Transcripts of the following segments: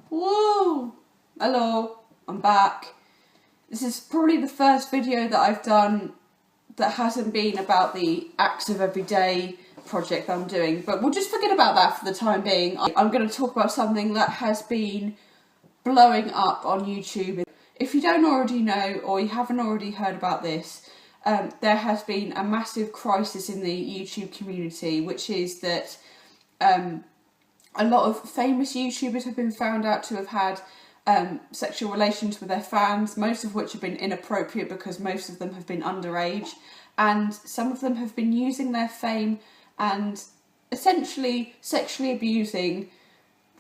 Woo! Hello, I'm back. This is probably the first video that I've done that hasn't been about the Acts of Everyday project that I'm doing, but we'll just forget about that for the time being. I'm going to talk about something that has been blowing up on YouTube. If you don't already know, or you haven't already heard about this, there has been a massive crisis in the YouTube community, which is that a lot of famous YouTubers have been found out to have had sexual relations with their fans, most of which have been inappropriate because most of them have been underage, and some of them have been using their fame and essentially sexually abusing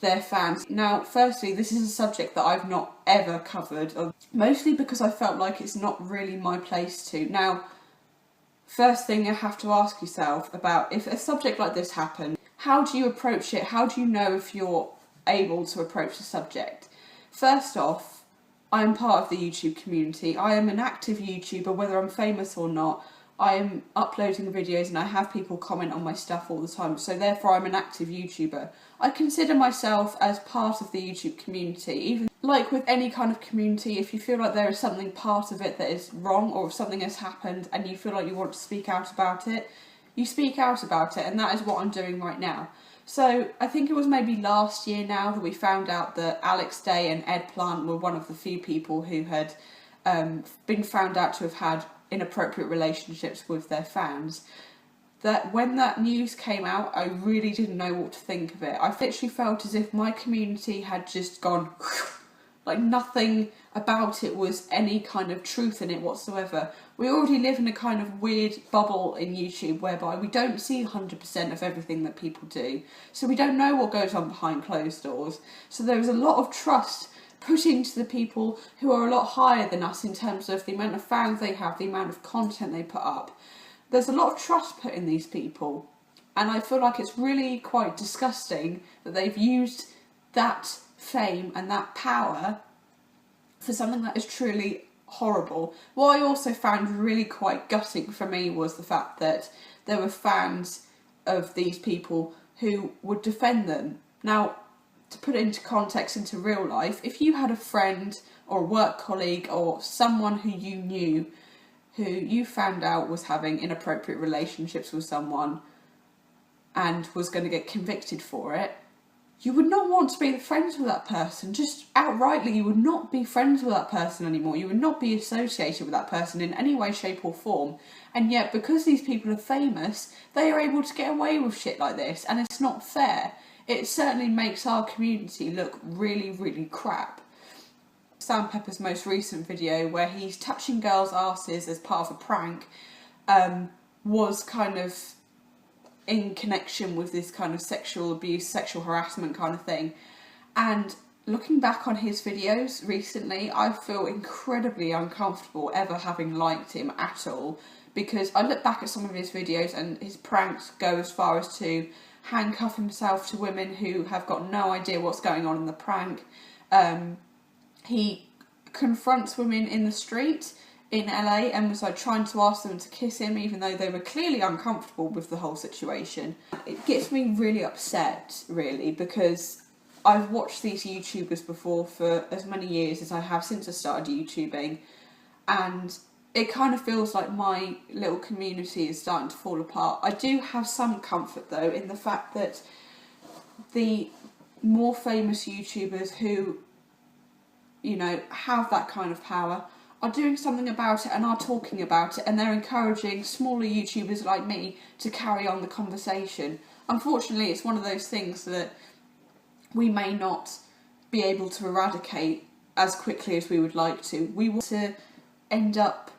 their fans. Now, firstly, this is a subject that I've not ever covered, mostly because I felt like it's not really my place to. Now, first thing you have to ask yourself about, if a subject like this happens, how do you approach it? How do you know if you're able to approach the subject? First off, I am part of the YouTube community. I am an active YouTuber, whether I'm famous or not. I am uploading videos and I have people comment on my stuff all the time, so therefore I'm an active YouTuber. I consider myself as part of the YouTube community. Even like with any kind of community, if you feel like there is something part of it that is wrong, or if something has happened and you feel like you want to speak out about it, you speak out about it, and that is what I'm doing right now. So I think it was maybe last year now that we found out that Alex Day and Ed Plant were one of the few people who had been found out to have had inappropriate relationships with their fans. That when that news came out, I really didn't know what to think of it. I literally felt as if my community had just gone like nothing about it was any kind of truth in it whatsoever. We already live in a kind of weird bubble in YouTube whereby we don't see 100% of everything that people do, so we don't know what goes on behind closed doors. So there is a lot of trust put into the people who are a lot higher than us in terms of the amount of fans they have, the amount of content they put up. There's a lot of trust put in these people, and I feel like it's really quite disgusting that they've used that fame and that power for something that is truly horrible. What I also found really quite gutting for me was the fact that there were fans of these people who would defend them. Now, to put it into context, into real life, if you had a friend or a work colleague or someone who you knew who you found out was having inappropriate relationships with someone and was going to get convicted for it, you would not want to be friends with that person. Just outrightly, you would not be friends with that person anymore. You would not be associated with that person in any way, shape or form. And yet, because these people are famous, they are able to get away with shit like this, and it's not fair. It certainly makes our community look really, really crap. Sam Pepper's most recent video, where he's touching girls' asses as part of a prank, was kind of in connection with this kind of sexual abuse, sexual harassment kind of thing. And looking back on his videos recently, I feel incredibly uncomfortable ever having liked him at all, because I look back at some of his videos and his pranks go as far as to handcuff himself to women who have got no idea what's going on in the prank. He confronts women in the street in LA and was like trying to ask them to kiss him, even though they were clearly uncomfortable with the whole situation. It gets me really upset, really, because I've watched these YouTubers before for as many years as I have since I started YouTubing, and it kind of feels like my little community is starting to fall apart. I do have some comfort though in the fact that the more famous YouTubers who, you know, have that kind of power are doing something about it and are talking about it, and they're encouraging smaller YouTubers like me to carry on the conversation. Unfortunately, it's one of those things that we may not be able to eradicate as quickly as we would like to. We want to end up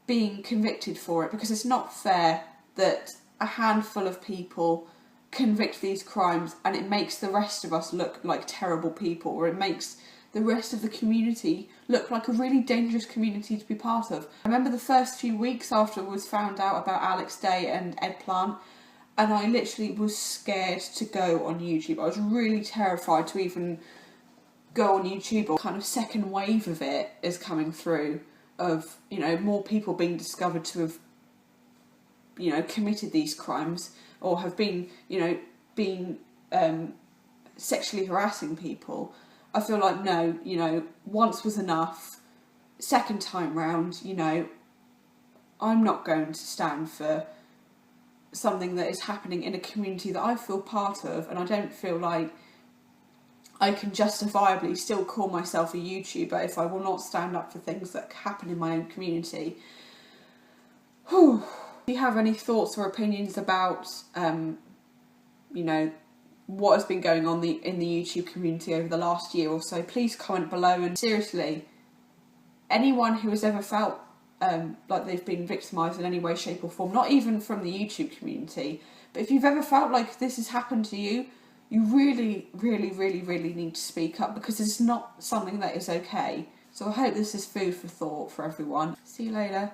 being convicted for it, because it's not fair that a handful of people convict these crimes and it makes the rest of us look like terrible people, or it makes the rest of the community look like a really dangerous community to be part of. I remember the first few weeks after it was found out about Alex Day and Ed Plant, and I literally was scared to go on YouTube. I was really terrified to even go on YouTube. Or kind of second wave of it is coming through, of, you know, more people being discovered to have, you know, committed these crimes, or have been, you know, been sexually harassing people, I feel like, no, you know, once was enough. Second time round, you know, I'm not going to stand for something that is happening in a community that I feel part of, and I don't feel like I can justifiably still call myself a YouTuber if I will not stand up for things that happen in my own community. Whew. Do you have any thoughts or opinions about, you know, what has been going on in the YouTube community over the last year or so? Please comment below. And seriously, anyone who has ever felt like they've been victimised in any way, shape or form, not even from the YouTube community, but if you've ever felt like this has happened to you, you really, really, really, really need to speak up, because it's not something that is okay. So I hope this is food for thought for everyone. See you later.